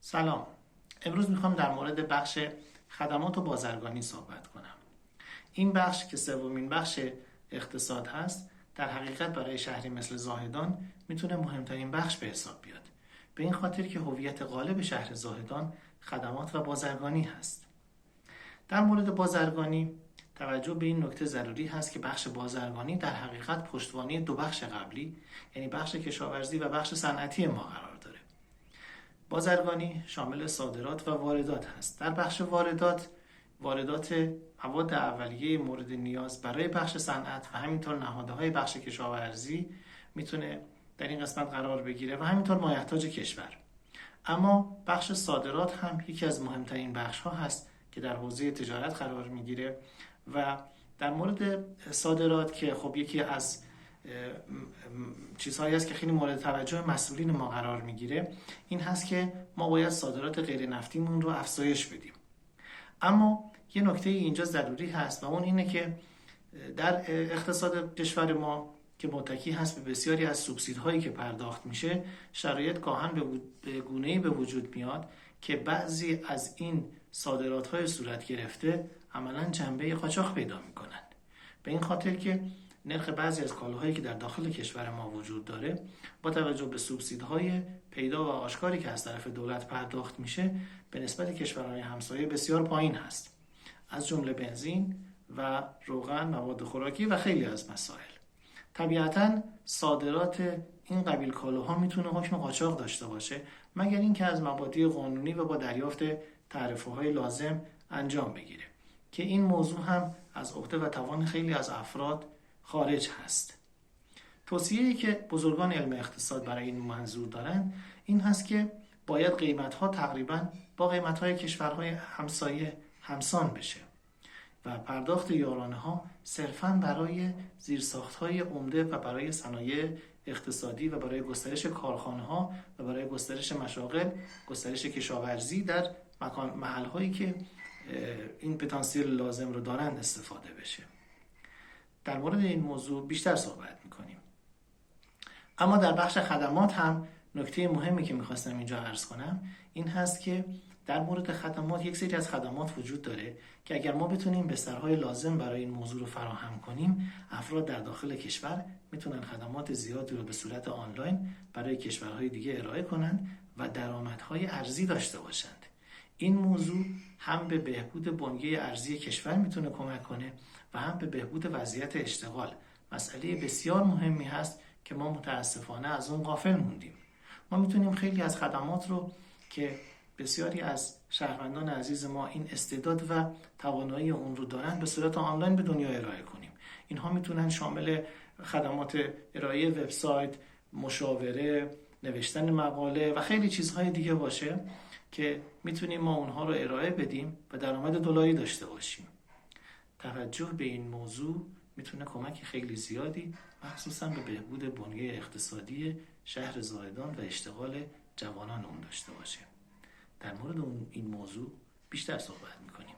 سلام. امروز میخوام در مورد بخش خدمات و بازرگانی صحبت کنم. این بخش که سومین بخش اقتصاد هست، در حقیقت برای شهری مثل زاهدان میتونه مهمترین بخش به حساب بیاد. به این خاطر که هویت غالب شهر زاهدان خدمات و بازرگانی هست. در مورد بازرگانی توجه به این نکته ضروری هست که بخش بازرگانی در حقیقت پشتوانه دو بخش قبلی، یعنی بخش کشاورزی و بخش صنعتی ما قرار داره. بازرگانی شامل صادرات و واردات هست. در بخش واردات مواد اولیه مورد نیاز برای بخش صنعت و همینطور نهادهای بخش کشاورزی میتونه در این قسمت قرار بگیره و همینطور مایحتاج کشور. اما بخش صادرات هم یکی از مهمترین بخش ها هست که در حوزه تجارت قرار میگیره و در مورد صادرات که خب یکی از چیزهایی است که خیلی مورد توجه مسئولین ما قرار میگیره، این هست که ما باید صادرات غیر نفتیمون رو افزایش بدیم. اما یه نکته اینجا ضروری هست و اون اینه که در اقتصاد کشور ما که متکی هست به بسیاری از سوبسیدهایی که پرداخت میشه، شرایط گاهن به گونه‌ای به وجود میاد که بعضی از این صادرات‌های صورت گرفته عملاً جنبه قاچاق پیدا میکنن. به این خاطر که نرخ بعضی از کالاهایی که در داخل کشور ما وجود داره با توجه به سوبسیدهای پیدا و آشکاری که از طرف دولت پرداخت میشه به نسبت کشورهای همسایه بسیار پایین هست، از جمله بنزین و روغن، مواد خوراکی و خیلی از مسائل. طبیعتاً صادرات این قبیل کالاها میتونه حکم قاچاق داشته باشه مگر اینکه از مبادی قانونی و با دریافت تعرفه‌های لازم انجام بگیره که این موضوع هم از عهده و توان خیلی از افراد خارج هست. توصیه‌ای که بزرگان علم اقتصاد برای این منظور دارن این هست که باید قیمت‌ها تقریباً با قیمت‌های کشورهای همسایه همسان بشه و پرداخت یارانه‌ها صرفاً برای زیرساخت‌های عمده و برای صنایع اقتصادی و برای گسترش کارخانه‌ها و برای گسترش مشاغل، گسترش کشاورزی در محل‌هایی که این پتانسیل لازم رو دارند استفاده بشه. در مورد این موضوع بیشتر صحبت میکنیم. اما در بخش خدمات هم نکته مهمی که میخواستم اینجا عرض کنم این هست که در مورد خدمات یک سری از خدمات وجود داره که اگر ما بتونیم بسترهای لازم برای این موضوع رو فراهم کنیم، افراد در داخل کشور میتونن خدمات زیادی رو به صورت آنلاین برای کشورهای دیگه ارائه کنن و درآمدهای ارزی داشته باشند. این موضوع هم به بهبود بنیه ارزی کشور میتونه کمک کنه و هم به بهبود وضعیت اشتغال. مسئله بسیار مهمی هست که ما متاسفانه از اون غافل موندیم. ما میتونیم خیلی از خدمات رو که بسیاری از شهروندان عزیز ما این استعداد و توانایی اون رو دارن به صورت آنلاین به دنیا ارائه کنیم. اینها میتونن شامل خدمات ارائه وبسایت، مشاوره، نوشتن مقاله و خیلی چیزهای دیگه باشه که میتونیم ما اونها رو ارائه بدیم و درآمد دلاری داشته باشیم. توجه به این موضوع میتونه کمک خیلی زیادی مخصوصا به بهبود بنیه اقتصادی شهر زاهدان و اشتغال جوانان اون داشته باشه. در مورد این موضوع بیشتر صحبت میکنیم.